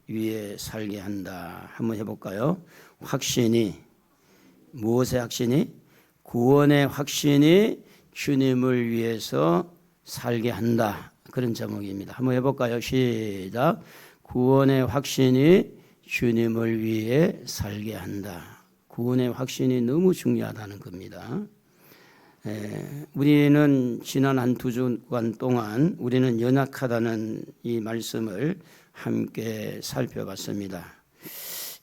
위에 살게 한다. 한번 해볼까요? 확신이, 무엇의 확신이? 구원의 확신이 주님을 위해서 살게 한다. 그런 제목입니다. 한번 해볼까요? 시작. 구원의 확신이 주님을 위해 살게 한다. 구원의 확신이 너무 중요하다는 겁니다. 우리는 지난 한 2주간 동안 우리는 연약하다는 이 말씀을 함께 살펴봤습니다.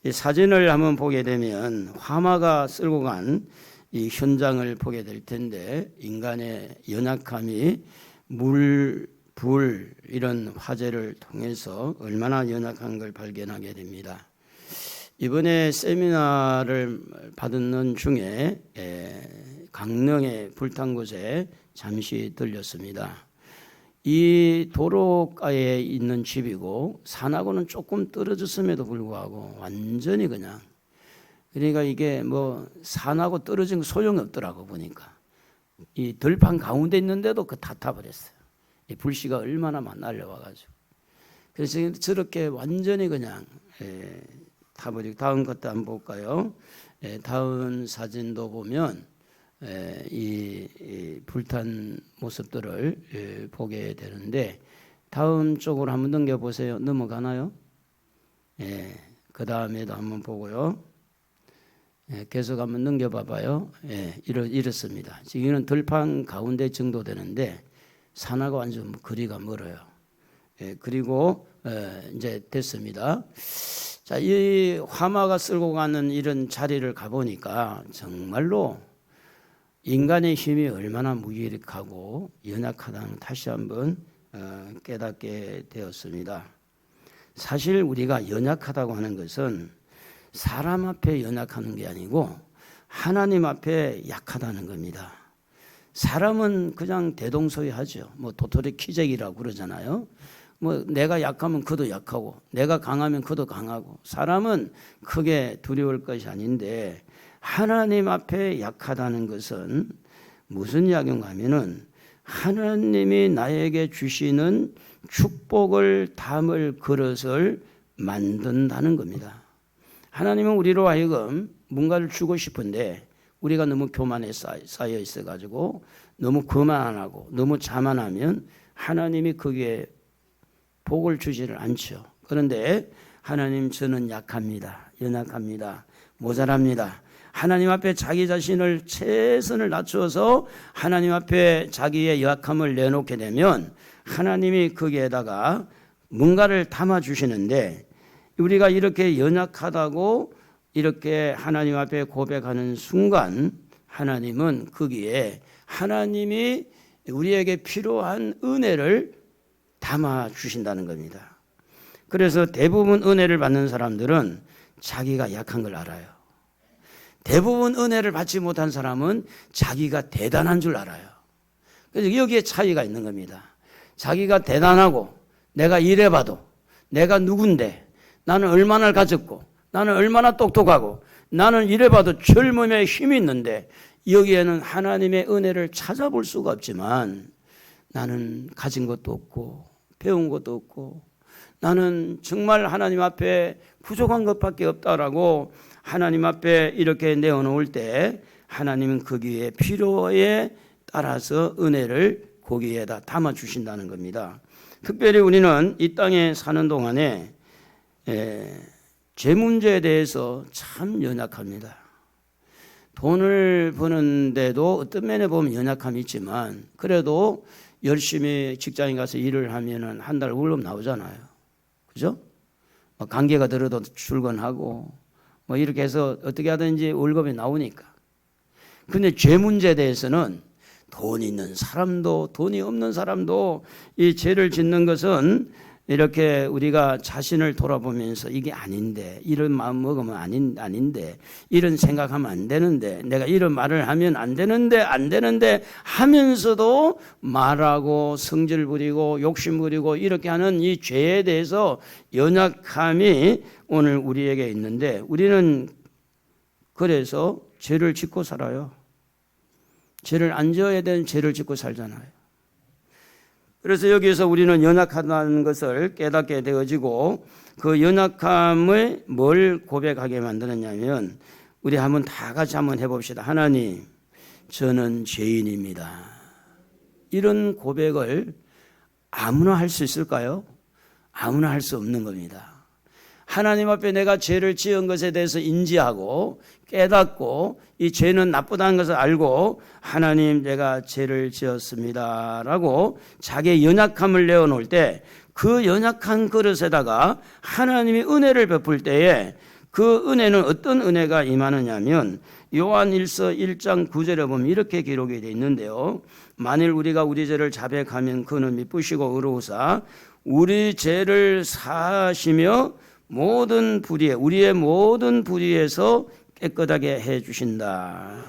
이 사진을 한번 보게 되면 화마가 쓸고 간 이 현장을 보게 될 텐데, 인간의 연약함이 물, 불 이런 화재를 통해서 얼마나 연약한 걸 발견하게 됩니다. 이번에 세미나를 받는 중에 강릉의 불탄 곳에 잠시 들렸습니다. 이 도로가에 있는 집이고 산하고는 조금 떨어졌음에도 불구하고 완전히 그냥, 그러니까 이게 뭐 산하고 떨어진 거 소용이 없더라고. 보니까 이 들판 가운데 있는데도 다 타버렸어요. 이 불씨가 얼마나 많이 날려와가지고. 그래서 저렇게 완전히 그냥 타버리고. 다음 것도 한번 볼까요? 다음 사진도 보면 이 불탄 모습들을 보게 되는데, 다음 쪽으로 한번 넘겨보세요. 넘어가나요? 그 다음에도 한번 보고요. 계속 한번 넘겨봐봐요. 이렇습니다. 지금은 들판 가운데 정도 되는데 산하고 완전 거리가 멀어요. 그리고 이제 됐습니다. 자, 이 화마가 쓸고 가는 이런 자리를 가보니까 정말로 인간의 힘이 얼마나 무기력하고 연약하다는 다시 한번 깨닫게 되었습니다. 사실 우리가 연약하다고 하는 것은 사람 앞에 연약하는 게 아니고 하나님 앞에 약하다는 겁니다. 사람은 그냥 대동소이하죠. 뭐 도토리 키재기라고 그러잖아요. 뭐 내가 약하면 그도 약하고, 내가 강하면 그도 강하고, 사람은 크게 두려울 것이 아닌데, 하나님 앞에 약하다는 것은 무슨 이야기인가 하면은 하나님이 나에게 주시는 축복을 담을 그릇을 만든다는 겁니다. 하나님은 우리로 하여금 뭔가를 주고 싶은데 우리가 너무 교만에 쌓여 있어가지고 너무 거만하고 너무 자만하면 하나님이 거기에 복을 주지를 않죠. 그런데 하나님, 저는 약합니다. 연약합니다. 모자랍니다. 하나님 앞에 자기 자신을 최선을 낮추어서 하나님 앞에 자기의 약함을 내놓게 되면 하나님이 거기에다가 뭔가를 담아주시는데, 우리가 이렇게 연약하다고 이렇게 하나님 앞에 고백하는 순간 하나님은 거기에 하나님이 우리에게 필요한 은혜를 담아 주신다는 겁니다. 그래서 대부분 은혜를 받는 사람들은 자기가 약한 걸 알아요. 대부분 은혜를 받지 못한 사람은 자기가 대단한 줄 알아요. 그래서 여기에 차이가 있는 겁니다. 자기가 대단하고 내가 이래봐도 내가 누군데, 나는 얼마나 가졌고, 나는 얼마나 똑똑하고, 나는 이래봐도 젊음에 힘이 있는데, 여기에는 하나님의 은혜를 찾아볼 수가 없지만, 나는 가진 것도 없고 배운 것도 없고 나는 정말 하나님 앞에 부족한 것밖에 없다라고 하나님 앞에 이렇게 내어놓을 때 하나님은 거기에 필요에 따라서 은혜를 거기에다 담아주신다는 겁니다. 특별히 우리는 이 땅에 사는 동안에 제 문제에 대해서 참 연약합니다. 돈을 버는데도 어떤 면에 보면 연약함이 있지만, 그래도 열심히 직장에 가서 일을 하면은 한 달 월급 나오잖아요. 그죠? 관계가 들어도 출근하고 뭐 이렇게 해서 어떻게 하든지 월급이 나오니까. 근데 죄 문제에 대해서는 돈이 있는 사람도 돈이 없는 사람도 이 죄를 짓는 것은 이렇게 우리가 자신을 돌아보면서 이게 아닌데, 이런 마음 먹으면 아닌데, 이런 생각하면 안 되는데, 내가 이런 말을 하면 안 되는데 하면서도 말하고 성질 부리고 욕심 부리고 이렇게 하는 이 죄에 대해서 연약함이 오늘 우리에게 있는데, 우리는 그래서 죄를 짓고 살아요. 죄를 안 지어야 되는 죄를 짓고 살잖아요. 그래서 여기에서 우리는 연약하다는 것을 깨닫게 되어지고, 그 연약함을 뭘 고백하게 만드느냐면 우리 한번 다 같이 한번 해봅시다. 하나님, 저는 죄인입니다. 이런 고백을 아무나 할 수 있을까요? 아무나 할 수 없는 겁니다. 하나님 앞에 내가 죄를 지은 것에 대해서 인지하고 깨닫고 이 죄는 나쁘다는 것을 알고 하나님 내가 죄를 지었습니다 라고 자기의 연약함을 내어놓을 때 그 연약한 그릇에다가 하나님이 은혜를 베풀 때에 그 은혜는 어떤 은혜가 임하느냐면 요한일서 1장 9절에 보면 이렇게 기록이 되어 있는데요. 만일 우리가 우리 죄를 자백하면 그는 미쁘시고 의로우사 우리 죄를 사하시며 모든 불의에 우리의 모든 불의에서 깨끗하게 해 주신다.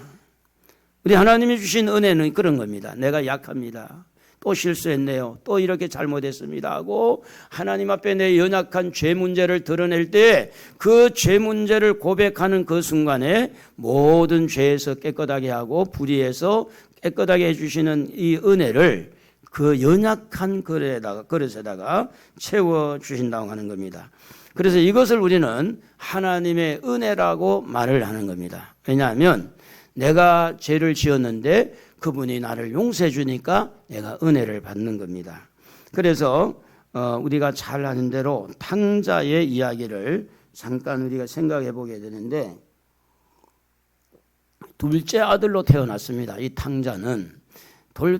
우리 하나님이 주신 은혜는 그런 겁니다. 내가 약합니다. 또 실수했네요. 또 이렇게 잘못했습니다 하고 하나님 앞에 내 연약한 죄 문제를 드러낼 때 그 죄 문제를 고백하는 그 순간에 모든 죄에서 깨끗하게 하고 불의에서 깨끗하게 해주시는 이 은혜를 그 연약한 그릇에다가 채워주신다고 하는 겁니다. 그래서 이것을 우리는 하나님의 은혜라고 말을 하는 겁니다. 왜냐하면 내가 죄를 지었는데 그분이 나를 용서해 주니까 내가 은혜를 받는 겁니다. 그래서 우리가 잘 아는 대로 탕자의 이야기를 잠깐 우리가 생각해 보게 되는데 둘째 아들로 태어났습니다. 이 탕자는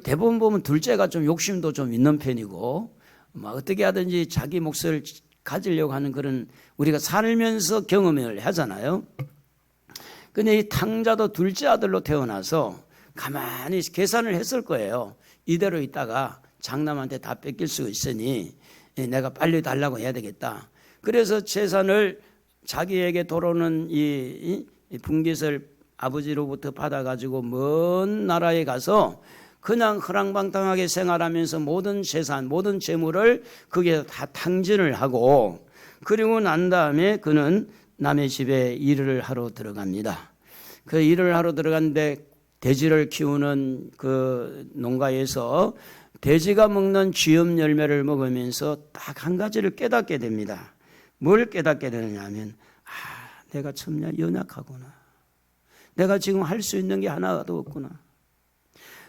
대부분 보면 둘째가 좀 욕심도 좀 있는 편이고 어떻게 하든지 자기 몫을 가지려고 하는 그런 우리가 살면서 경험을 하잖아요. 근데 이 탕자도 둘째 아들로 태어나서 가만히 계산을 했을 거예요. 이대로 있다가 장남한테 다 뺏길 수 있으니 내가 빨리 달라고 해야 되겠다. 그래서 재산을 자기에게 돌아오는 이 분깃을 아버지로부터 받아가지고 먼 나라에 가서 그냥 허랑방탕하게 생활하면서 모든 재산, 모든 재물을 거기에 다 탕진을 하고 그리고 난 다음에 그는 남의 집에 일을 하러 들어갑니다. 그 일을 하러 들어갔는데 돼지를 키우는 그 농가에서 돼지가 먹는 쥐염 열매를 먹으면서 딱 한 가지를 깨닫게 됩니다. 뭘 깨닫게 되느냐 하면 내가 참 연약하구나. 내가 지금 할 수 있는 게 하나도 없구나.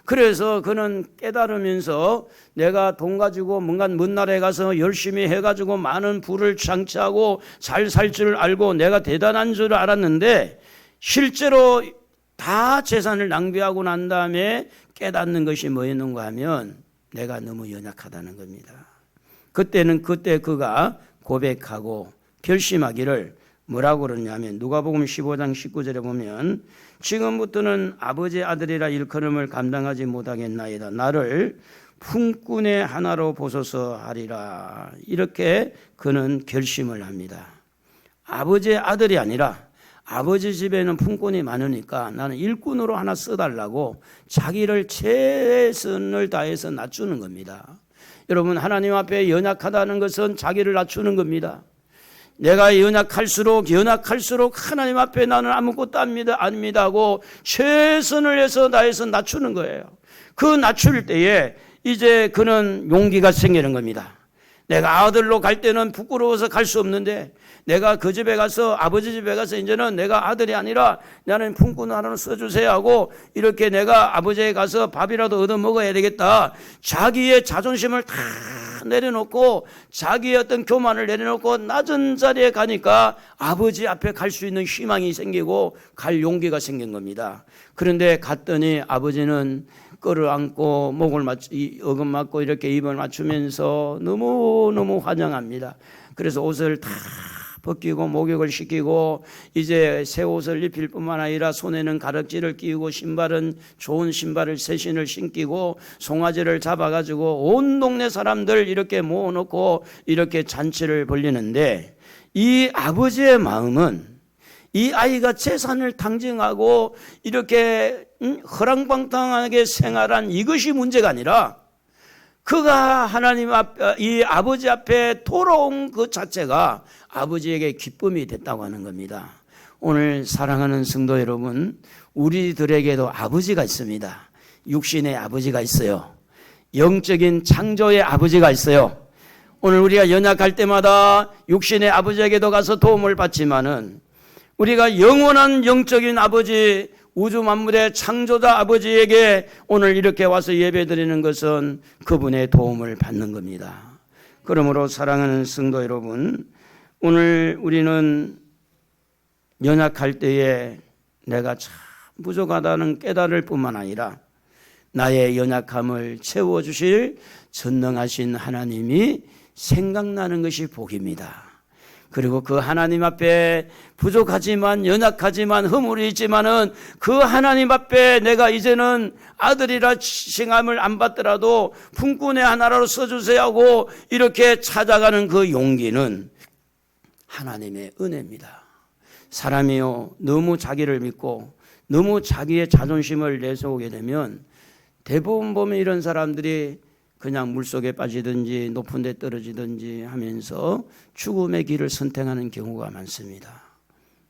그래서 그는 깨달으면서 내가 돈 가지고 뭔가 먼 나라에 가서 열심히 해가지고 많은 부를 창취하고 잘 살 줄 알고 내가 대단한 줄 알았는데 실제로 다 재산을 낭비하고 난 다음에 깨닫는 것이 뭐였는가 하면 내가 너무 연약하다는 겁니다. 그때 그가 고백하고 결심하기를 뭐라고 그러냐면 누가복음 15장 19절에 보면 지금부터는 아버지의 아들이라 일컬음을 감당하지 못하겠나이다. 나를 품꾼의 하나로 보소서 하리라. 이렇게 그는 결심을 합니다. 아버지의 아들이 아니라 아버지 집에는 품꾼이 많으니까 나는 일꾼으로 하나 써달라고 자기를 최선을 다해서 낮추는 겁니다. 여러분 하나님 앞에 연약하다는 것은 자기를 낮추는 겁니다. 내가 연약할수록 하나님 앞에 나는 아무것도 아닙니다 하고 최선을 해서 다해서 낮추는 거예요. 그 낮출 때에 이제 그는 용기가 생기는 겁니다. 내가 아들로 갈 때는 부끄러워서 갈 수 없는데 내가 그 집에 가서 아버지 집에 가서 이제는 내가 아들이 아니라 나는 품꾼 하나 써주세요 하고 이렇게 내가 아버지에 가서 밥이라도 얻어 먹어야 되겠다. 자기의 자존심을 다 내려놓고 자기의 어떤 교만을 내려놓고 낮은 자리에 가니까 아버지 앞에 갈 수 있는 희망이 생기고 갈 용기가 생긴 겁니다. 그런데 갔더니 아버지는 끌어안고 목을 어금 맞고 이렇게 입을 맞추면서 너무너무 환영합니다. 그래서 옷을 다 벗기고 목욕을 시키고 이제 새 옷을 입힐 뿐만 아니라 손에는 가락지를 끼우고 신발은 좋은 신발을 새 신을 신기고 송아지를 잡아가지고 온 동네 사람들 이렇게 모아놓고 이렇게 잔치를 벌리는데 이 아버지의 마음은 이 아이가 재산을 탕진하고 이렇게 허랑방탕하게 생활한 이것이 문제가 아니라 그가 하나님 앞에 이 아버지 앞에 돌아온 그 자체가 아버지에게 기쁨이 됐다고 하는 겁니다. 오늘 사랑하는 성도 여러분, 우리들에게도 아버지가 있습니다. 육신의 아버지가 있어요. 영적인 창조의 아버지가 있어요. 오늘 우리가 연약할 때마다 육신의 아버지에게도 가서 도움을 받지만은 우리가 영원한 영적인 아버지, 우주 만물의 창조자 아버지에게 오늘 이렇게 와서 예배드리는 것은 그분의 도움을 받는 겁니다. 그러므로 사랑하는 성도 여러분, 오늘 우리는 연약할 때에 내가 참 부족하다는 깨달을 뿐만 아니라 나의 연약함을 채워주실 전능하신 하나님이 생각나는 것이 복입니다. 그리고 그 하나님 앞에 부족하지만 연약하지만 허물이 있지만은 그 하나님 앞에 내가 이제는 아들이라 칭함을 안 받더라도 품꾼의 하나로 써주세요 하고 이렇게 찾아가는 그 용기는 하나님의 은혜입니다. 사람이요, 너무 자기를 믿고 너무 자기의 자존심을 내세우게 되면 대부분 보면 이런 사람들이 그냥 물속에 빠지든지 높은 데 떨어지든지 하면서 죽음의 길을 선택하는 경우가 많습니다.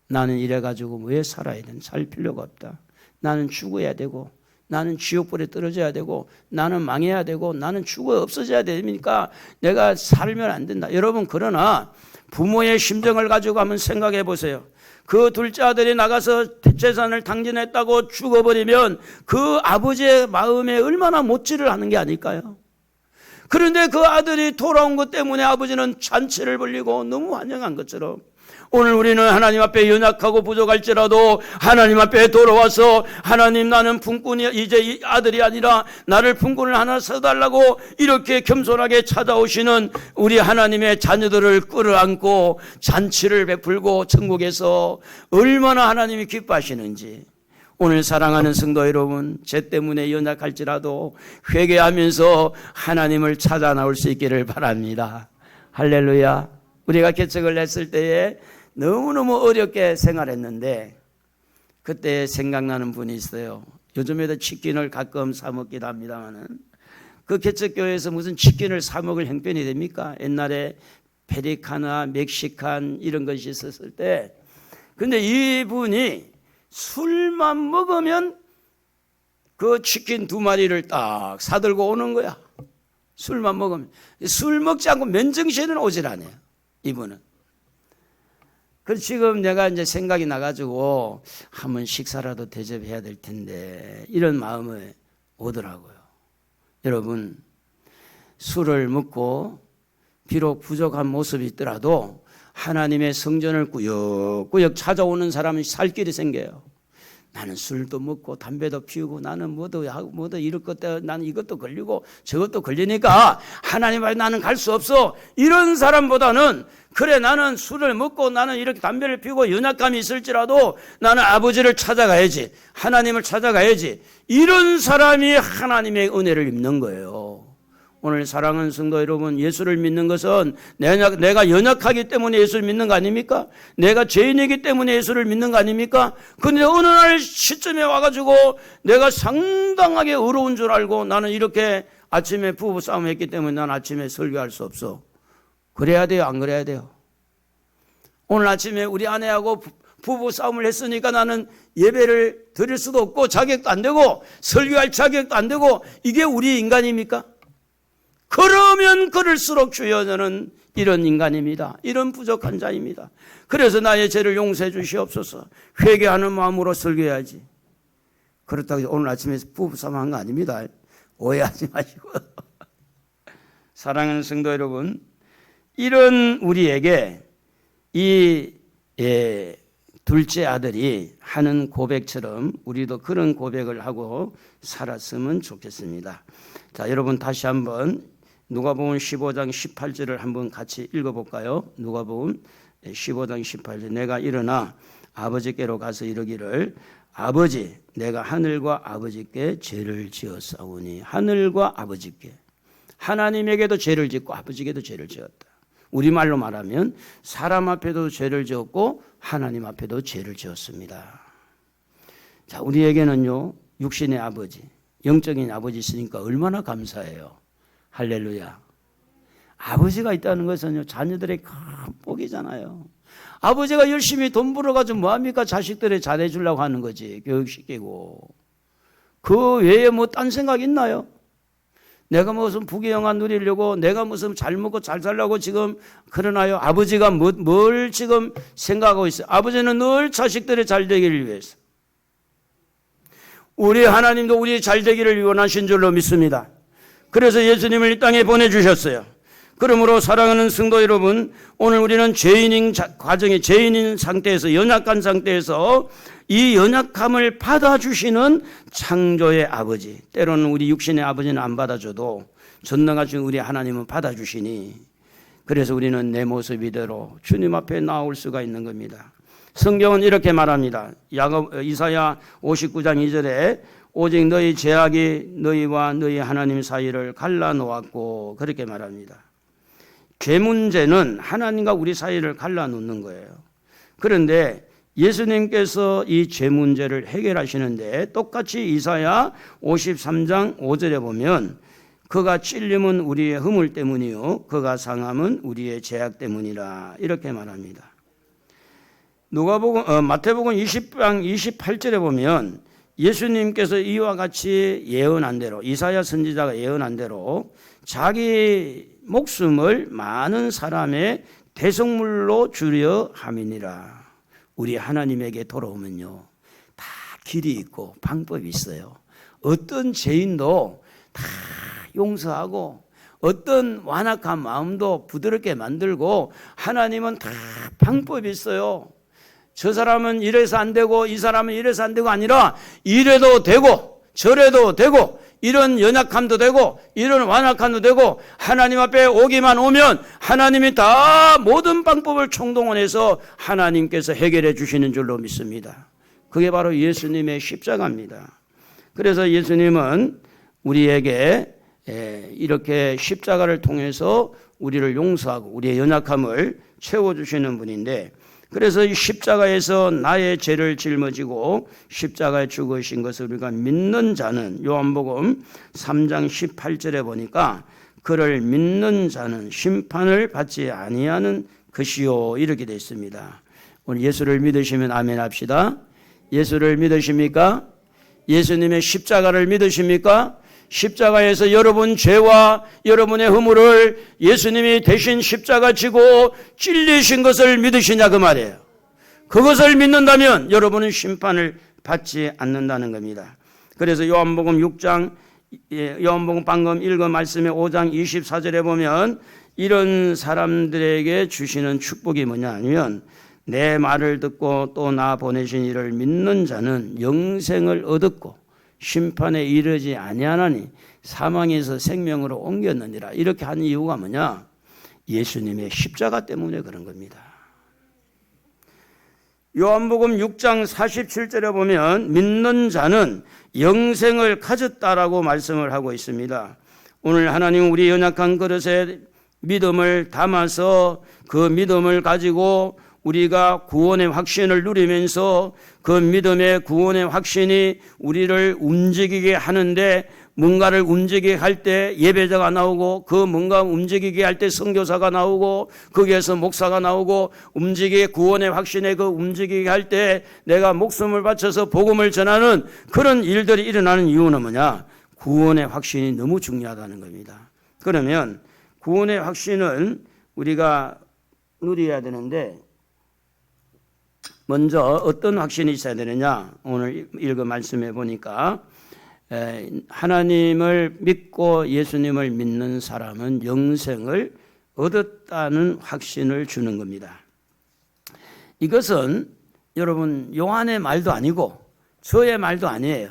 나는 이래가지고 왜 살아야 되나? 살 필요가 없다. 나는 죽어야 되고 나는 지옥불에 떨어져야 되고 나는 망해야 되고 나는 죽어 없어져야 되니까 내가 살면 안 된다. 여러분, 그러나 부모의 심정을 가지고 한번 생각해 보세요. 그 둘째 아들이 나가서 재산을 탕진했다고 죽어버리면 그 아버지의 마음에 얼마나 못질을 하는 게 아닐까요? 그런데 그 아들이 돌아온 것 때문에 아버지는 잔치를 벌리고 너무 환영한 것처럼 오늘 우리는 하나님 앞에 연약하고 부족할지라도 하나님 앞에 돌아와서 하나님, 나는 품꾼이 이제 이 아들이 아니라 나를 품꾼을 하나 써달라고 이렇게 겸손하게 찾아오시는 우리 하나님의 자녀들을 끌어안고 잔치를 베풀고 천국에서 얼마나 하나님이 기뻐하시는지, 오늘 사랑하는 성도 여러분, 죄 때문에 연약할지라도 회개하면서 하나님을 찾아 나올 수 있기를 바랍니다. 할렐루야. 우리가 개척을 했을 때에 너무너무 어렵게 생활했는데 그때 생각나는 분이 있어요. 요즘에도 치킨을 가끔 사 먹기도 합니다만은 그 개척교회에서 무슨 치킨을 사 먹을 형편이 됩니까? 옛날에 페리카나 멕시칸 이런 것이 있었을 때, 근데 이분이 술만 먹으면 그 치킨 2마리를 딱 사들고 오는 거야. 술만 먹으면. 술 먹지 않고 맨정신은 오질 않아요, 이분은. 그래서 지금 내가 이제 생각이 나가지고 한번 식사라도 대접해야 될 텐데 이런 마음이 오더라고요. 여러분, 술을 먹고 비록 부족한 모습이 있더라도 하나님의 성전을 꾸역꾸역 찾아오는 사람은 살 길이 생겨요. 나는 술도 먹고 담배도 피우고 나는 뭐도 하고 뭐도 이럴 것도 나는 이것도 걸리고 저것도 걸리니까 하나님 앞에 나는 갈 수 없어. 이런 사람보다는 그래, 나는 술을 먹고 나는 이렇게 담배를 피우고 연약감이 있을지라도 나는 아버지를 찾아가야지, 하나님을 찾아가야지. 이런 사람이 하나님의 은혜를 입는 거예요. 오늘 사랑하는 성도 여러분, 예수를 믿는 것은 내가 연약하기 때문에 예수를 믿는 거 아닙니까? 내가 죄인이기 때문에 예수를 믿는 거 아닙니까? 그런데 어느 날 시점에 와가지고 내가 상당하게 어려운 줄 알고 나는 이렇게 아침에 부부 싸움을 했기 때문에 난 아침에 설교할 수 없어. 그래야 돼요, 안 그래야 돼요? 오늘 아침에 우리 아내하고 부부 싸움을 했으니까 나는 예배를 드릴 수도 없고 자격도 안 되고 설교할 자격도 안 되고, 이게 우리 인간입니까? 그러면 그럴수록 주여 저는 이런 인간입니다. 이런 부족한 자입니다. 그래서 나의 죄를 용서해 주시옵소서. 회개하는 마음으로 설교해야지. 그렇다고 오늘 아침에 부부싸움 한 거 아닙니다. 오해하지 마시고. 사랑하는 성도 여러분, 이런 우리에게 이 둘째 아들이 하는 고백처럼 우리도 그런 고백을 하고 살았으면 좋겠습니다. 자, 여러분 다시 한번 누가복음 15장 18절을 한번 같이 읽어볼까요? 누가복음 15장 18절. 내가 일어나 아버지께로 가서 이르기를, 아버지, 내가 하늘과 아버지께 죄를 지었사오니. 하늘과 아버지께, 하나님에게도 죄를 짓고 아버지께도 죄를 지었다. 우리말로 말하면 사람 앞에도 죄를 지었고 하나님 앞에도 죄를 지었습니다. 자, 우리에게는요, 육신의 아버지, 영적인 아버지 있으니까 얼마나 감사해요. 할렐루야. 아버지가 있다는 것은요, 자녀들의 큰 복이잖아요. 아버지가 열심히 돈 벌어가지고 뭐합니까? 자식들을 잘해주려고 하는 거지, 교육시키고. 그 외에 뭐 딴 생각 있나요? 내가 무슨 부귀영화 누리려고 내가 무슨 잘 먹고 잘 살려고 지금 그러나요? 아버지가 뭘 지금 생각하고 있어요? 아버지는 늘 자식들이 잘 되기를 위해서. 우리 하나님도 우리 잘 되기를 원하신 줄로 믿습니다. 그래서 예수님을 이 땅에 보내주셨어요. 그러므로 사랑하는 성도 여러분, 오늘 우리는 죄인인 과정에 죄인인 상태에서 연약한 상태에서 이 연약함을 받아주시는 창조의 아버지, 때로는 우리 육신의 아버지는 안 받아줘도 전능하신 우리 하나님은 받아주시니 그래서 우리는 내 모습 이대로 주님 앞에 나올 수가 있는 겁니다. 성경은 이렇게 말합니다. 이사야 59장 2절에 오직 너희 죄악이 너희와 너희 하나님 사이를 갈라놓았고 그렇게 말합니다. 죄 문제는 하나님과 우리 사이를 갈라놓는 거예요. 그런데 예수님께서 이 죄 문제를 해결하시는데 똑같이 이사야 53장 5절에 보면 그가 찔림은 우리의 허물 때문이요 그가 상함은 우리의 죄악 때문이라 이렇게 말합니다. 마태복음 20장 28절에 보면 예수님께서 이와 같이 예언한 대로 이사야 선지자가 예언한 대로 자기 목숨을 많은 사람의 대속물로 주려 함이니라. 우리 하나님에게 돌아오면요 다 길이 있고 방법이 있어요. 어떤 죄인도 다 용서하고 어떤 완악한 마음도 부드럽게 만들고 하나님은 다 방법이 있어요. 저 사람은 이래서 안 되고 이 사람은 이래서 안 되고 아니라 이래도 되고 저래도 되고 이런 연약함도 되고 이런 완악함도 되고 하나님 앞에 오기만 오면 하나님이 다 모든 방법을 총동원해서 하나님께서 해결해 주시는 줄로 믿습니다. 그게 바로 예수님의 십자가입니다. 그래서 예수님은 우리에게 이렇게 십자가를 통해서 우리를 용서하고 우리의 연약함을 채워주시는 분인데 그래서 이 십자가에서 나의 죄를 짊어지고 십자가에 죽으신 것을 우리가 믿는 자는 요한복음 3장 18절에 보니까 그를 믿는 자는 심판을 받지 아니하는 것이요 이렇게 되어 있습니다. 오늘 예수를 믿으시면 아멘 합시다. 예수를 믿으십니까? 예수님의 십자가를 믿으십니까? 십자가에서 여러분 죄와 여러분의 허물을 예수님이 대신 십자가 지고 찔리신 것을 믿으시냐 그 말이에요. 그것을 믿는다면 여러분은 심판을 받지 않는다는 겁니다. 그래서 요한복음 방금 읽은 말씀의 5장 24절에 보면 이런 사람들에게 주시는 축복이 뭐냐 하면 내 말을 듣고 또 나 보내신 이를 믿는 자는 영생을 얻었고 심판에 이르지 아니하나니 사망에서 생명으로 옮겼느니라. 이렇게 한 이유가 뭐냐? 예수님의 십자가 때문에 그런 겁니다. 요한복음 6장 47절에 보면 믿는 자는 영생을 가졌다라고 말씀을 하고 있습니다. 오늘 하나님 우리 연약한 그릇에 믿음을 담아서 그 믿음을 가지고 우리가 구원의 확신을 누리면서 그 믿음의 구원의 확신이 우리를 움직이게 하는데 뭔가를 움직이게 할 때 예배자가 나오고 그 뭔가 움직이게 할 때 선교사가 나오고 거기에서 목사가 나오고 움직이게 구원의 확신에 그 움직이게 할 때 내가 목숨을 바쳐서 복음을 전하는 그런 일들이 일어나는 이유는 뭐냐? 구원의 확신이 너무 중요하다는 겁니다. 그러면 구원의 확신은 우리가 누려야 되는데 먼저 어떤 확신이 있어야 되느냐? 오늘 읽은 말씀에 보니까 하나님을 믿고 예수님을 믿는 사람은 영생을 얻었다는 확신을 주는 겁니다. 이것은 여러분 요한의 말도 아니고 저의 말도 아니에요.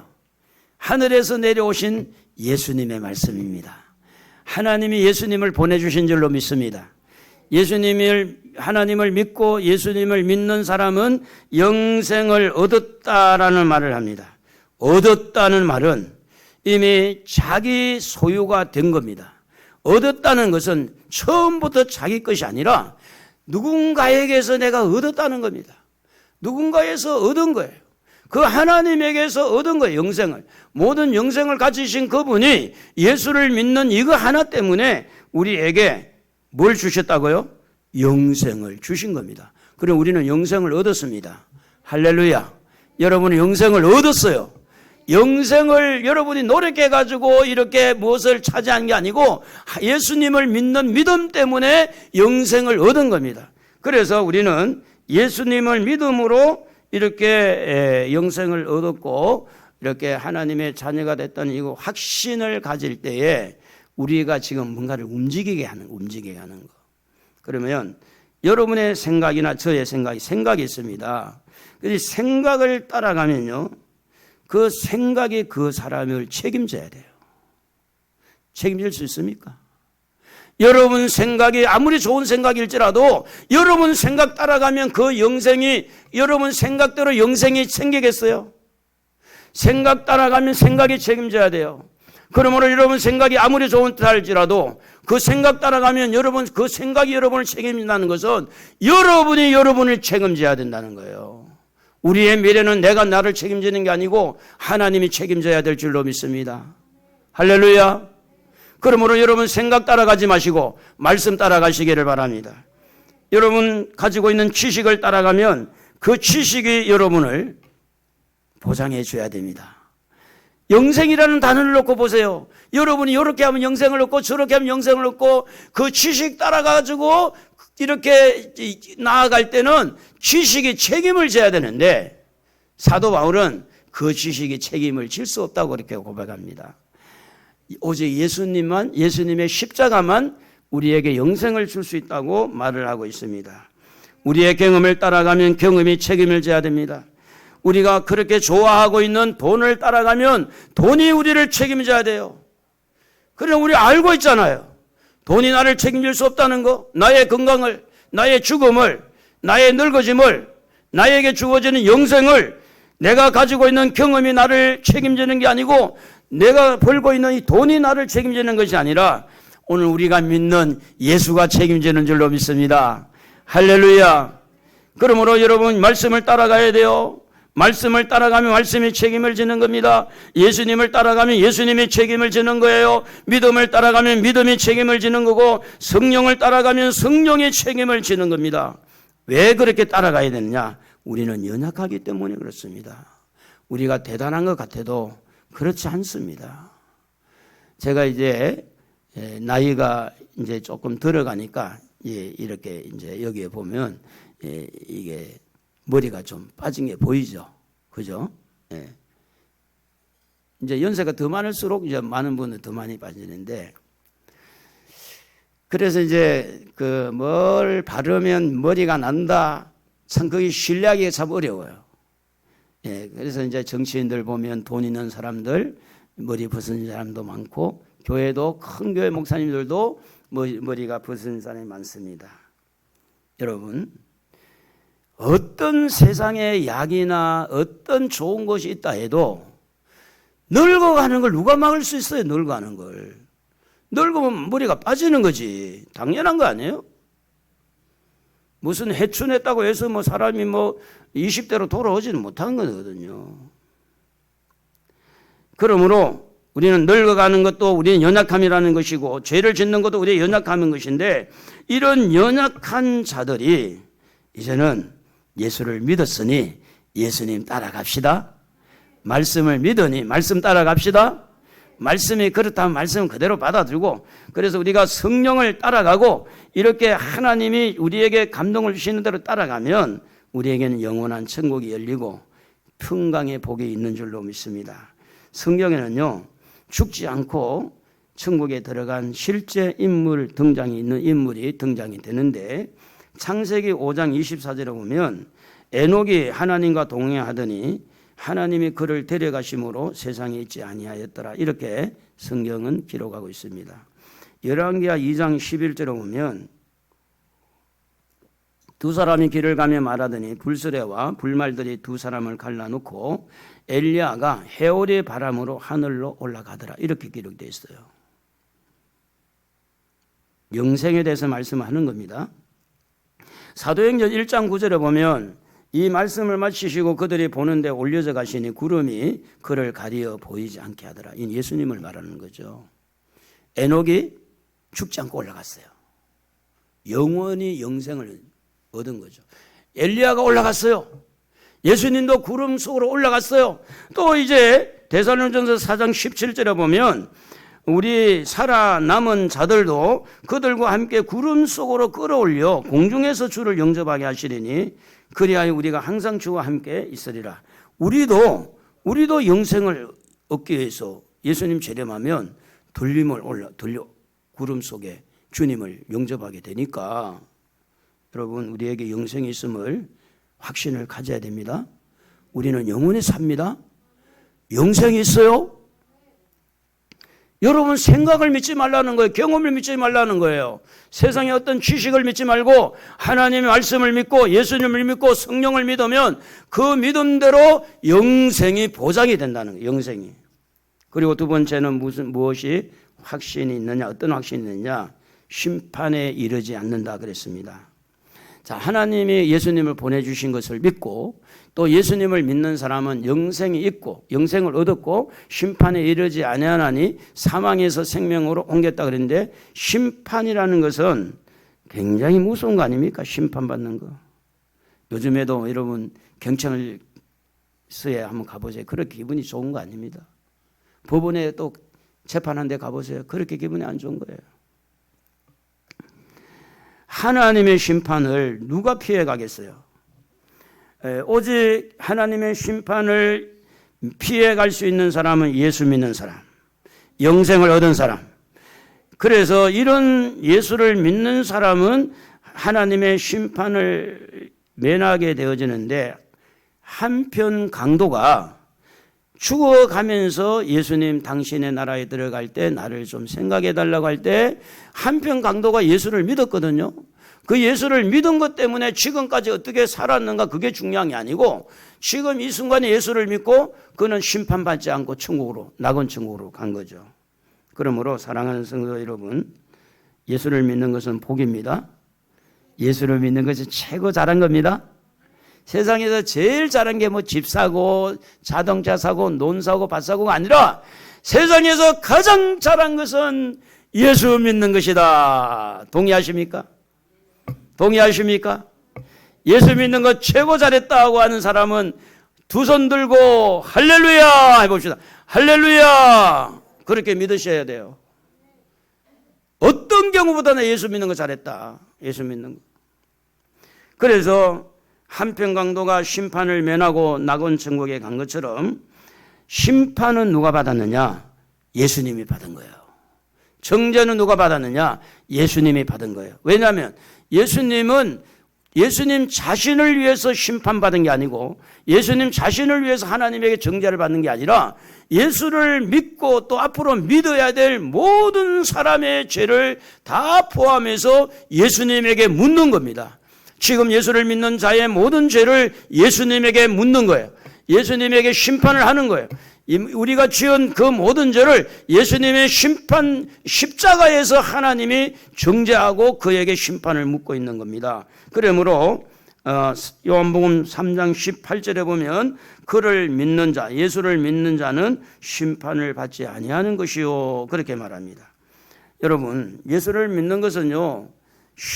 하늘에서 내려오신 예수님의 말씀입니다. 하나님이 예수님을 보내주신 줄로 믿습니다. 하나님을 믿고 예수님을 믿는 사람은 영생을 얻었다라는 말을 합니다. 얻었다는 말은 이미 자기 소유가 된 겁니다. 얻었다는 것은 처음부터 자기 것이 아니라 누군가에게서 내가 얻었다는 겁니다. 누군가에서 얻은 거예요. 그 하나님에게서 얻은 거예요. 영생을. 모든 영생을 가지신 그분이 예수를 믿는 이거 하나 때문에 우리에게 뭘 주셨다고요? 영생을 주신 겁니다. 그럼 우리는 영생을 얻었습니다. 할렐루야. 여러분은 영생을 얻었어요. 영생을 여러분이 노력해가지고 이렇게 무엇을 차지한 게 아니고 예수님을 믿는 믿음 때문에 영생을 얻은 겁니다. 그래서 우리는 예수님을 믿음으로 이렇게 영생을 얻었고 이렇게 하나님의 자녀가 됐다는 이 확신을 가질 때에 우리가 지금 뭔가를 움직이게 하는 거. 그러면 여러분의 생각이나 저의 생각이 있습니다. 그래서 생각을 따라가면요, 그 생각이 그 사람을 책임져야 돼요. 책임질 수 있습니까? 여러분 생각이 아무리 좋은 생각일지라도 여러분 생각 따라가면 그 영생이 여러분 생각대로 영생이 생기겠어요? 생각 따라가면 생각이 책임져야 돼요. 그러므로 여러분 생각이 아무리 좋은 뜻할지라도 그 생각 따라가면 그 생각이 여러분을 책임진다는 것은 여러분이 여러분을 책임져야 된다는 거예요. 우리의 미래는 내가 나를 책임지는 게 아니고 하나님이 책임져야 될 줄로 믿습니다. 할렐루야. 그러므로 여러분 생각 따라가지 마시고 말씀 따라가시기를 바랍니다. 여러분 가지고 있는 지식을 따라가면 그 지식이 여러분을 보장해 줘야 됩니다. 영생이라는 단어를 놓고 보세요. 여러분이 이렇게 하면 영생을 얻고 저렇게 하면 영생을 얻고 그 지식 따라가지고 이렇게 나아갈 때는 지식이 책임을 져야 되는데 사도 바울은 그 지식이 책임을 질 수 없다고 그렇게 고백합니다. 오직 예수님의 십자가만 우리에게 영생을 줄 수 있다고 말을 하고 있습니다. 우리의 경험을 따라가면 경험이 책임을 져야 됩니다. 우리가 그렇게 좋아하고 있는 돈을 따라가면 돈이 우리를 책임져야 돼요. 그럼 우리 알고 있잖아요. 돈이 나를 책임질 수 없다는 거, 나의 건강을, 나의 죽음을, 나의 늙어짐을, 나에게 주어지는 영생을 내가 가지고 있는 경험이 나를 책임지는 게 아니고 내가 벌고 있는 이 돈이 나를 책임지는 것이 아니라 오늘 우리가 믿는 예수가 책임지는 줄로 믿습니다. 할렐루야. 그러므로 여러분 말씀을 따라가야 돼요. 말씀을 따라가면 말씀이 책임을 지는 겁니다. 예수님을 따라가면 예수님이 책임을 지는 거예요. 믿음을 따라가면 믿음이 책임을 지는 거고 성령을 따라가면 성령이 책임을 지는 겁니다. 왜 그렇게 따라가야 되느냐? 우리는 연약하기 때문에 그렇습니다. 우리가 대단한 것 같아도 그렇지 않습니다. 제가 이제 나이가 이제 조금 들어가니까 이렇게 이제 여기에 보면 이게 머리가 좀 빠진 게 보이죠? 그죠? 예. 이제 연세가 더 많을수록 이제 많은 분은 더 많이 빠지는데, 그래서 이제 뭘 바르면 머리가 난다. 참 그게 신뢰하기가 참 어려워요. 예. 그래서 이제 정치인들 보면 돈 있는 사람들, 머리 벗은 사람도 많고, 교회도 큰 교회 목사님들도 머리가 벗은 사람이 많습니다. 여러분, 어떤 세상에 약이나 어떤 좋은 것이 있다 해도 늙어가는 걸 누가 막을 수 있어요? 늙어가는 걸. 늙으면 머리가 빠지는 거지. 당연한 거 아니에요? 무슨 해춘했다고 해서 사람이 20대로 돌아오지는 못한 거거든요. 그러므로 우리는 늙어가는 것도 우리의 연약함이라는 것이고 죄를 짓는 것도 우리의 연약함인 것인데, 이런 연약한 자들이 이제는 예수를 믿었으니 예수님 따라갑시다. 말씀을 믿으니 말씀 따라갑시다. 말씀이 그렇다면 말씀은 그대로 받아들고, 그래서 우리가 성령을 따라가고 이렇게 하나님이 우리에게 감동을 주시는 대로 따라가면 우리에게는 영원한 천국이 열리고 평강의 복이 있는 줄로 믿습니다. 성경에는요, 죽지 않고 천국에 들어간 실제 등장이 있는 인물이 등장이 되는데, 창세기 5장 24절에 보면 에녹이 하나님과 동행하더니 하나님이 그를 데려가심으로 세상에 있지 아니하였더라. 이렇게 성경은 기록하고 있습니다. 열왕기하 2장 11절에 보면 두 사람이 길을 가며 말하더니 불수레와 불말들이 두 사람을 갈라놓고 엘리야가 해오리의 바람으로 하늘로 올라가더라. 이렇게 기록되어 있어요. 영생에 대해서 말씀하는 겁니다. 사도행전 1장 9절에 보면 이 말씀을 마치시고 그들이 보는데 올려져 가시니 구름이 그를 가리어 보이지 않게 하더라. 이 예수님을 말하는 거죠. 에녹이 죽지 않고 올라갔어요. 영원히 영생을 얻은 거죠. 엘리야가 올라갔어요. 예수님도 구름 속으로 올라갔어요. 또 이제 데살로니가전서 4장 17절에 보면 우리 살아남은 자들도 그들과 함께 구름 속으로 끌어올려 공중에서 주를 영접하게 하시리니 그리하여 우리가 항상 주와 함께 있으리라. 우리도 영생을 얻기 위해서 예수님 재림하면 돌려 구름 속에 주님을 영접하게 되니까 여러분 우리에게 영생이 있음을 확신을 가져야 됩니다. 우리는 영원히 삽니다. 영생이 있어요. 여러분 생각을 믿지 말라는 거예요. 경험을 믿지 말라는 거예요. 세상의 어떤 지식을 믿지 말고 하나님의 말씀을 믿고 예수님을 믿고 성령을 믿으면 그 믿음대로 영생이 보장이 된다는 거예요. 영생이. 그리고 두 번째는 무엇이 확신이 있느냐, 어떤 확신이 있느냐, 심판에 이르지 않는다 그랬습니다. 자, 하나님이 예수님을 보내주신 것을 믿고 또 예수님을 믿는 사람은 영생이 있고 영생을 얻었고 심판에 이르지 아니하나니 사망에서 생명으로 옮겼다 그랬는데 심판이라는 것은 굉장히 무서운 거 아닙니까? 심판받는 거. 요즘에도 여러분 경찰서에 한번 가보세요. 그렇게 기분이 좋은 거 아닙니다. 법원에 또 재판한 데 가보세요. 그렇게 기분이 안 좋은 거예요. 하나님의 심판을 누가 피해 가겠어요? 오직 하나님의 심판을 피해 갈 수 있는 사람은 예수 믿는 사람, 영생을 얻은 사람. 그래서 이런 예수를 믿는 사람은 하나님의 심판을 면하게 되어지는데 한편 강도가 죽어가면서 예수님 당신의 나라에 들어갈 때 나를 좀 생각해 달라고 할 때 한편 강도가 예수를 믿었거든요. 그 예수를 믿은 것 때문에 지금까지 어떻게 살았는가 그게 중요한 게 아니고 지금 이 순간에 예수를 믿고 그는 심판받지 않고 천국으로 낙원 천국으로 간 거죠. 그러므로 사랑하는 성도 여러분, 예수를 믿는 것은 복입니다. 예수를 믿는 것이 최고 잘한 겁니다. 세상에서 제일 잘한 게 뭐 집 사고 자동차 사고 논 사고 밭 사고가 아니라 세상에서 가장 잘한 것은 예수 믿는 것이다. 동의하십니까? 동의하십니까? 예수 믿는 것 최고 잘했다고 하는 사람은 두 손 들고 할렐루야 해봅시다. 할렐루야. 그렇게 믿으셔야 돼요. 어떤 경우보다는 예수 믿는 거 잘했다. 예수 믿는 거. 그래서 한편 강도가 심판을 면하고 낙원 천국에 간 것처럼 심판은 누가 받았느냐? 예수님이 받은 거예요. 정죄는 누가 받았느냐? 예수님이 받은 거예요. 왜냐하면 예수님은 예수님 자신을 위해서 심판받은 게 아니고 예수님 자신을 위해서 하나님에게 정죄를 받는 게 아니라 예수를 믿고 또 앞으로 믿어야 될 모든 사람의 죄를 다 포함해서 예수님에게 묻는 겁니다. 지금 예수를 믿는 자의 모든 죄를 예수님에게 묻는 거예요. 예수님에게 심판을 하는 거예요. 우리가 지은 그 모든 죄를 예수님의 십자가에서 하나님이 정죄하고 그에게 심판을 묻고 있는 겁니다. 그러므로 요한복음 3장 18절에 보면 그를 믿는 자, 예수를 믿는 자는 심판을 받지 아니하는 것이요 그렇게 말합니다. 여러분, 예수를 믿는 것은요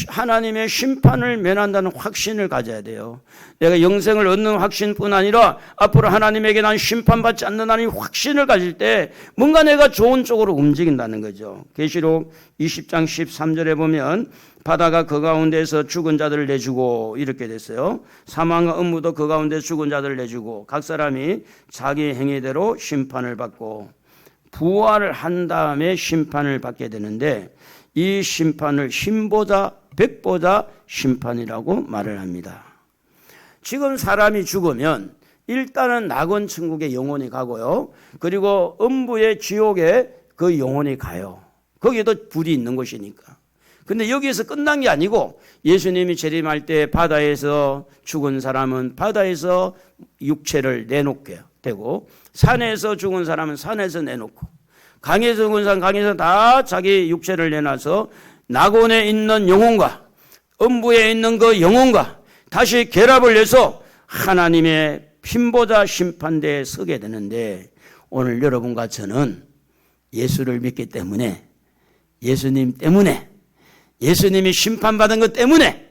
하나님의 심판을 면한다는 확신을 가져야 돼요. 내가 영생을 얻는 확신뿐 아니라 앞으로 하나님에게 난 심판받지 않는다는 확신을 가질 때 뭔가 내가 좋은 쪽으로 움직인다는 거죠. 계시록 20장 13절에 보면 바다가 그 가운데서 죽은 자들을 내주고 이렇게 됐어요. 사망과 음부도 그 가운데 죽은 자들을 내주고 각 사람이 자기 행위대로 심판을 받고 부활을 한 다음에 심판을 받게 되는데 이 심판을 신보자, 백보자 심판이라고 말을 합니다. 지금 사람이 죽으면 일단은 낙원 천국에 영혼이 가고요. 그리고 음부의 지옥에 그 영혼이 가요. 거기에도 불이 있는 곳이니까. 근데 여기에서 끝난 게 아니고 예수님이 재림할 때 바다에서 죽은 사람은 바다에서 육체를 내놓게 되고 산에서 죽은 사람은 산에서 내놓고 강에서 죽은 사람 강에서 다 자기 육체를 내놔서 낙원에 있는 영혼과 음부에 있는 그 영혼과 다시 결합을 해서 하나님의 핀보자 심판대에 서게 되는데 오늘 여러분과 저는 예수를 믿기 때문에 예수님 때문에 예수님이 심판받은 것 때문에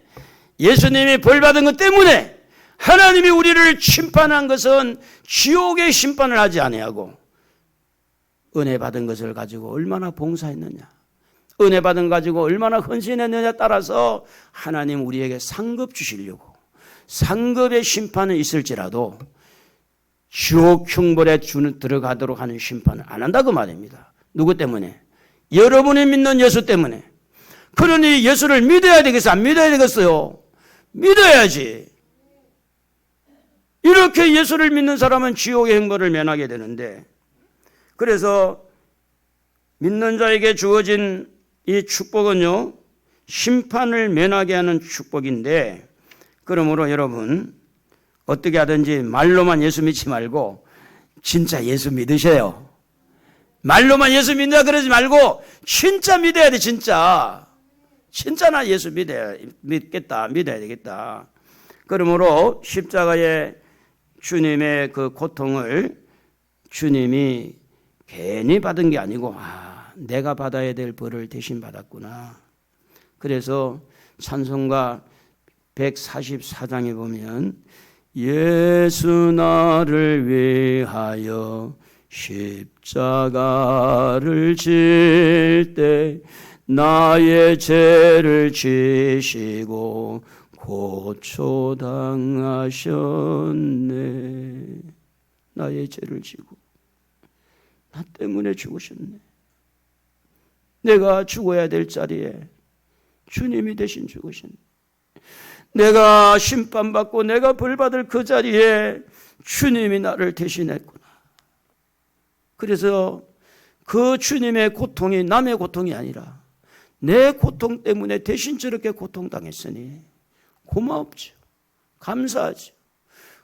예수님이 벌받은 것 때문에 하나님이 우리를 심판한 것은 지옥의 심판을 하지 아니하고 은혜 받은 것을 가지고 얼마나 봉사했느냐, 은혜 받은 가지고 얼마나 헌신했느냐에 따라서 하나님 우리에게 상급 주시려고, 상급의 심판은 있을지라도 지옥 형벌에 들어가도록 하는 심판을 안 한다고 말입니다. 누구 때문에? 여러분이 믿는 예수 때문에. 그러니 예수를 믿어야 되겠어요? 안 믿어야 되겠어요? 믿어야지. 이렇게 예수를 믿는 사람은 지옥의 형벌을 면하게 되는데, 그래서 믿는 자에게 주어진 이 축복은요, 심판을 면하게 하는 축복인데, 그러므로 여러분 어떻게 하든지 말로만 예수 믿지 말고 진짜 예수 믿으세요. 말로만 예수 믿는다 그러지 말고 진짜 믿어야 돼. 진짜 나 예수 믿어야 되겠다. 그러므로 십자가의 주님의 그 고통을 주님이 괜히 받은 게 아니고, 내가 받아야 될 벌을 대신 받았구나. 그래서 찬송가 144장에 보면 예수 나를 위하여 십자가를 질 때 나의 죄를 지시고 고초당하셨네. 나의 죄를 지고 나 때문에 죽으셨네. 내가 죽어야 될 자리에 주님이 대신 죽으셨네. 내가 심판받고 내가 벌받을 그 자리에 주님이 나를 대신했구나. 그래서 그 주님의 고통이 남의 고통이 아니라 내 고통 때문에 대신 저렇게 고통당했으니 고맙죠. 감사하죠.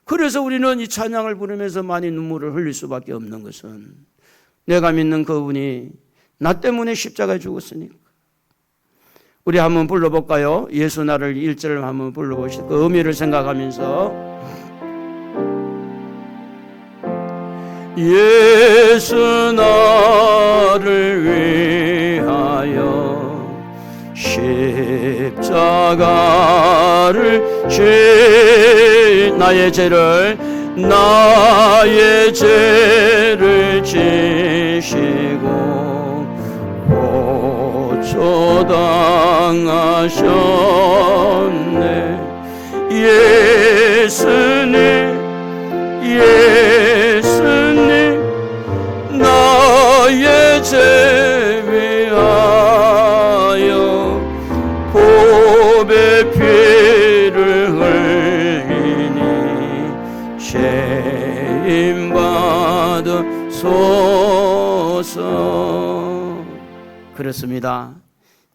그래서 우리는 이 찬양을 부르면서 많이 눈물을 흘릴 수밖에 없는 것은 내가 믿는 그분이 나 때문에 십자가에 죽었으니까. 우리 한번 불러볼까요? 예수 나를 1절을 한번 불러보시죠. 그 의미를 생각하면서 예수 나를 위하여 십자가를 나의 죄를 지시고 고초당하셨네. 예수님 나의 죄 위하여 보배 피를 흘리니 죄인 받으소서. 그렇습니다.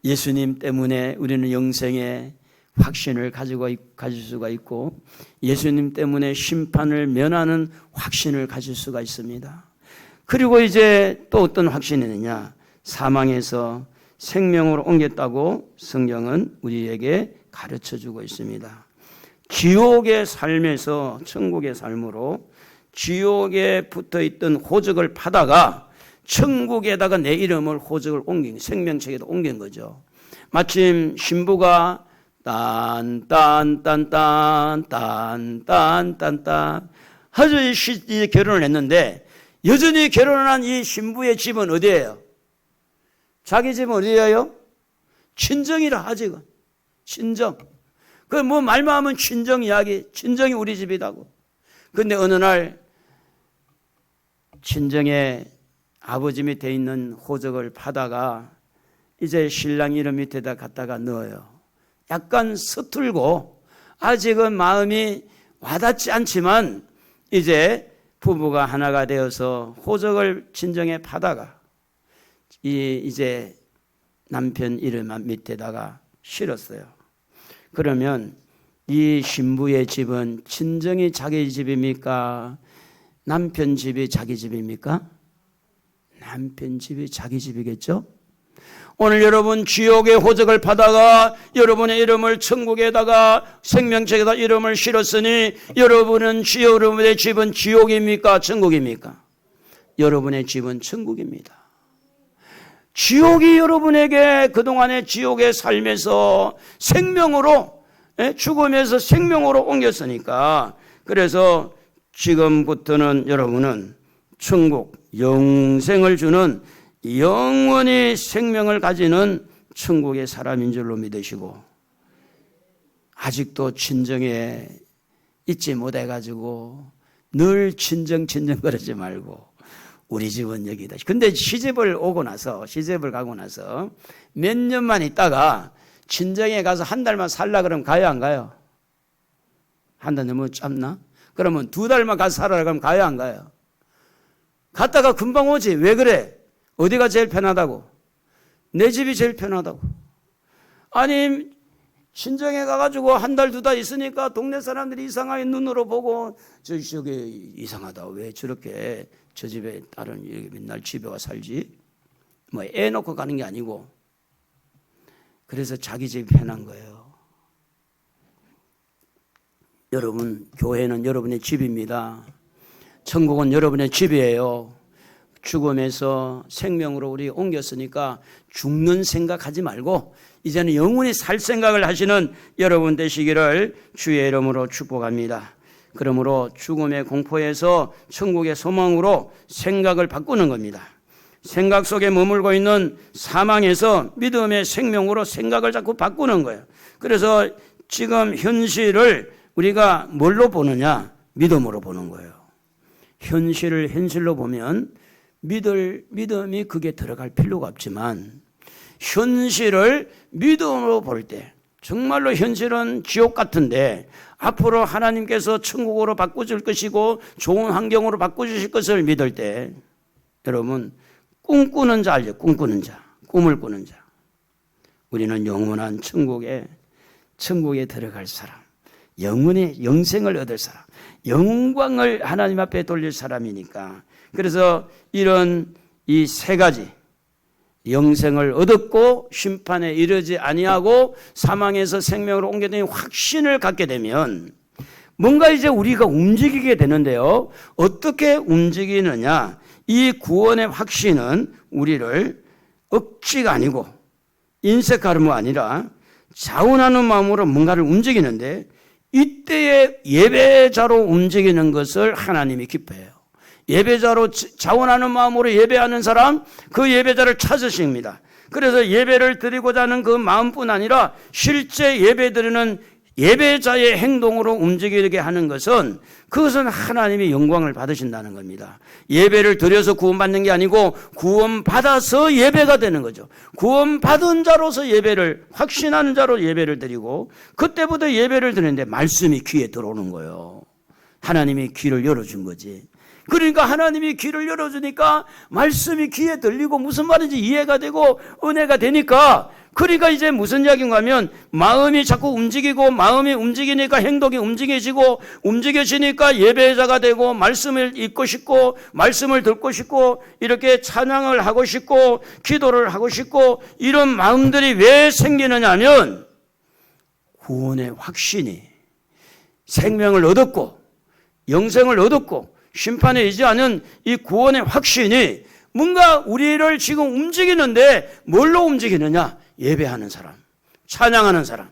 예수님 때문에 우리는 영생의 확신을 가질 수가 있고, 예수님 때문에 심판을 면하는 확신을 가질 수가 있습니다. 그리고 이제 또 어떤 확신이 있느냐? 사망에서 생명으로 옮겼다고 성경은 우리에게 가르쳐주고 있습니다. 지옥의 삶에서 천국의 삶으로 지옥에 붙어있던 호적을 파다가 천국에다가 내 이름을 호적을 옮긴, 생명책에다 옮긴 거죠. 마침 신부가 딴딴딴딴 아주 결혼을 했는데, 여전히 결혼한 이 신부의 집은 어디예요? 자기 집은 어디예요? 친정이라 아직은. 친정. 그 뭐 말만 하면 친정 이야기, 친정이 우리 집이라고. 근데 어느 날 친정에 아버지 밑에 있는 호적을 파다가 이제 신랑 이름 밑에다 갖다가 넣어요. 약간 서툴고 아직은 마음이 와닿지 않지만 이제 부부가 하나가 되어서 호적을 친정에 파다가 이제 남편 이름 밑에다가 실었어요. 그러면 이 신부의 집은 친정이 자기 집입니까? 남편 집이 자기 집입니까? 남편 집이 자기 집이겠죠? 오늘 여러분 지옥의 호적을 받아가 여러분의 이름을 천국에다가 생명책에다 이름을 실었으니 여러분의 집은 지옥입니까? 천국입니까? 여러분의 집은 천국입니다. 지옥이 여러분에게 그동안의 지옥의 삶에서 생명으로, 죽음에서 생명으로 옮겼으니까, 그래서 지금부터는 여러분은 천국, 영생을 주는 영원히 생명을 가지는 천국의 사람인 줄로 믿으시고, 아직도 친정에 있지 못해가지고 늘 친정 그러지 말고 우리 집은 여기다. 근데 시집을 가고 나서 몇 년만 있다가 친정에 가서 한 달만 살라 그러면 가요, 안 가요? 한 달 너무 짧나? 그러면 2달만 가서 살아라 그러면 가요, 안 가요? 갔다가 금방 오지. 왜 그래? 어디가 제일 편하다고? 내 집이 제일 편하다고. 아니, 친정에 가가지고 한 달, 2달 있으니까 동네 사람들이 이상하게 눈으로 보고 저기 이상하다. 왜 저렇게 저 집에 딸은 이렇게 맨날 집에 와 살지? 뭐 애 놓고 가는 게 아니고, 그래서 자기 집이 편한 거예요. 여러분, 교회는 여러분의 집입니다. 천국은 여러분의 집이에요. 죽음에서 생명으로 우리 옮겼으니까 죽는 생각하지 말고 이제는 영원히 살 생각을 하시는 여러분 되시기를 주의 이름으로 축복합니다. 그러므로 죽음의 공포에서 천국의 소망으로 생각을 바꾸는 겁니다. 생각 속에 머물고 있는 사망에서 믿음의 생명으로 생각을 자꾸 바꾸는 거예요. 그래서 지금 현실을 우리가 뭘로 보느냐? 믿음으로 보는 거예요. 현실을 현실로 보면 믿음이 그게 들어갈 필요가 없지만, 현실을 믿음으로 볼 때 정말로 현실은 지옥 같은데 앞으로 하나님께서 천국으로 바꿔줄 것이고 좋은 환경으로 바꿔주실 것을 믿을 때, 여러분, 꿈꾸는 자 알죠? 꿈꾸는 자, 꿈을 꾸는 자. 우리는 영원한 천국에 들어갈 사람, 영원의 영생을 얻을 사람, 영광을 하나님 앞에 돌릴 사람이니까. 그래서 이런 이 3가지, 영생을 얻었고 심판에 이르지 아니하고 사망에서 생명으로 옮겨진 확신을 갖게 되면 뭔가 이제 우리가 움직이게 되는데요. 어떻게 움직이느냐? 이 구원의 확신은 우리를 억지가 아니고 인색하름이 아니라 자원하는 마음으로 뭔가를 움직이는데, 이때에 예배자로 움직이는 것을 하나님이 기뻐해요. 예배자로 자원하는 마음으로 예배하는 사람, 그 예배자를 찾으십니다. 그래서 예배를 드리고자 하는 그 마음뿐 아니라 실제 예배 드리는 예배자의 행동으로 움직이게 하는 것은, 그것은 하나님이 영광을 받으신다는 겁니다. 예배를 드려서 구원받는 게 아니고 구원받아서 예배가 되는 거죠. 구원받은 자로서 예배를, 확신하는 자로 예배를 드리고, 그때부터 예배를 드리는데 말씀이 귀에 들어오는 거예요. 하나님이 귀를 열어준 거지. 그러니까 하나님이 귀를 열어주니까 말씀이 귀에 들리고 무슨 말인지 이해가 되고 은혜가 되니까, 그러니까 이제 무슨 이야기인가 하면 마음이 자꾸 움직이고, 마음이 움직이니까 행동이 움직여지고, 움직여지니까 예배자가 되고 말씀을 읽고 싶고 말씀을 듣고 싶고 이렇게 찬양을 하고 싶고 기도를 하고 싶고, 이런 마음들이 왜 생기느냐 하면 구원의 확신이, 생명을 얻었고 영생을 얻었고 심판에 이지 않은 이 구원의 확신이 뭔가 우리를 지금 움직이는데, 뭘로 움직이느냐? 예배하는 사람, 찬양하는 사람,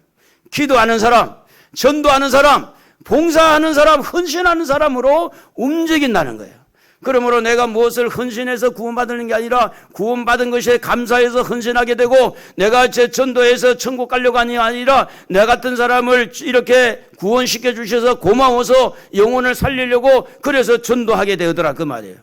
기도하는 사람, 전도하는 사람, 봉사하는 사람, 헌신하는 사람으로 움직인다는 거예요. 그러므로 내가 무엇을 헌신해서 구원받는 게 아니라 구원받은 것에 감사해서 헌신하게 되고, 내가 제 전도해서 천국 가려고 하는 게 아니라 내 같은 사람을 이렇게 구원시켜 주셔서 고마워서 영혼을 살리려고 그래서 전도하게 되더라, 그 말이에요.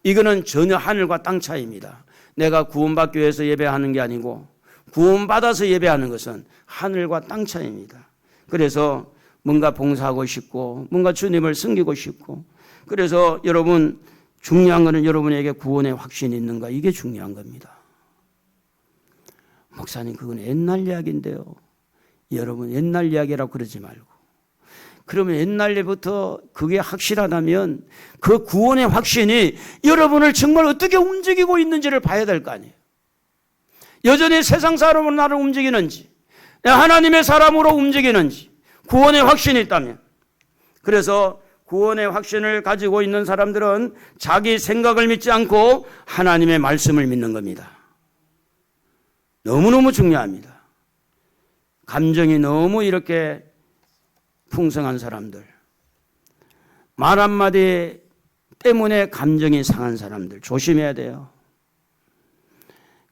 이거는 전혀 하늘과 땅 차이입니다. 내가 구원받기 위해서 예배하는 게 아니고 구원받아서 예배하는 것은 하늘과 땅 차이입니다. 그래서 뭔가 봉사하고 싶고 뭔가 주님을 섬기고 싶고, 그래서 여러분, 중요한 것은 여러분에게 구원의 확신이 있는가, 이게 중요한 겁니다. 목사님, 그건 옛날 이야기인데요. 여러분, 옛날 이야기라고 그러지 말고, 그러면 옛날부터 그게 확실하다면 그 구원의 확신이 여러분을 정말 어떻게 움직이고 있는지를 봐야 될 거 아니에요. 여전히 세상 사람으로 나를 움직이는지, 하나님의 사람으로 움직이는지, 구원의 확신이 있다면. 그래서 구원의 확신을 가지고 있는 사람들은 자기 생각을 믿지 않고 하나님의 말씀을 믿는 겁니다. 너무너무 중요합니다. 감정이 너무 이렇게 풍성한 사람들, 말 한마디 때문에 감정이 상한 사람들 조심해야 돼요.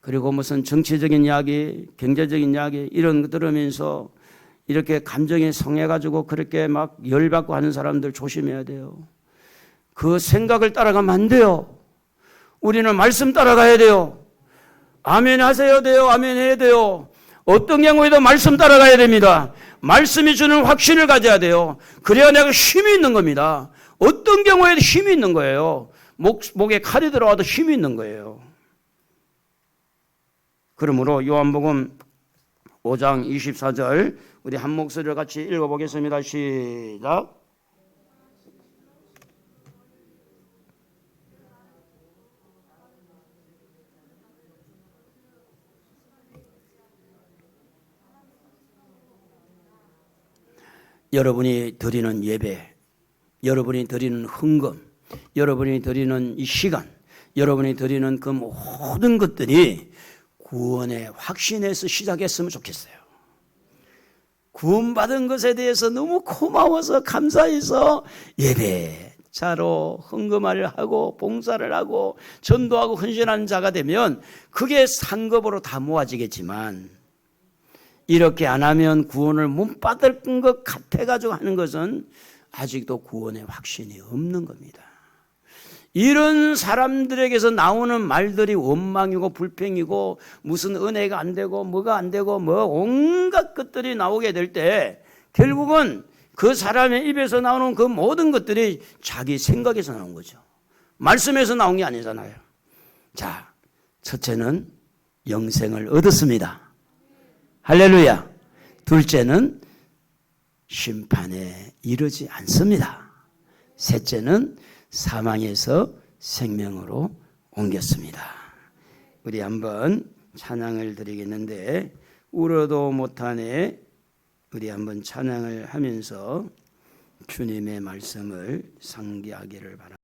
그리고 무슨 정치적인 이야기, 경제적인 이야기 이런 거 들으면서 이렇게 감정이 상해가지고 그렇게 막 열받고 하는 사람들 조심해야 돼요. 그 생각을 따라가면 안 돼요. 우리는 말씀 따라가야 돼요. 아멘 하셔야 돼요. 아멘 해야 돼요. 어떤 경우에도 말씀 따라가야 됩니다. 말씀이 주는 확신을 가져야 돼요. 그래야 내가 힘이 있는 겁니다. 어떤 경우에도 힘이 있는 거예요. 목에 칼이 들어와도 힘이 있는 거예요. 그러므로 요한복음 5장 24절 우리 한 목소리를 같이 읽어보겠습니다. 시작. 여러분이 드리는 예배, 여러분이 드리는 헌금, 여러분이 드리는 이 시간, 여러분이 드리는 그 모든 것들이 구원의 확신에서 시작했으면 좋겠어요. 구원받은 것에 대해서 너무 고마워서 감사해서 예배자로 헌금을 하고 봉사를 하고 전도하고 헌신하는 자가 되면 그게 상급으로 다 모아지겠지만 이렇게 안 하면 구원을 못 받을 것 같아가지고 하는 것은 아직도 구원의 확신이 없는 겁니다. 이런 사람들에게서 나오는 말들이 원망이고 불평이고 무슨 은혜가 안 되고 뭐가 안 되고 뭐 온갖 것들이 나오게 될 때 결국은 그 사람의 입에서 나오는 그 모든 것들이 자기 생각에서 나온 거죠. 말씀에서 나온 게 아니잖아요. 자, 첫째는 영생을 얻었습니다. 할렐루야. 둘째는 심판에 이르지 않습니다. 셋째는 사망에서 생명으로 옮겼습니다. 우리 한번 찬양을 드리겠는데 울어도 못하네 우리 한번 찬양을 하면서 주님의 말씀을 상기하기를 바랍니다.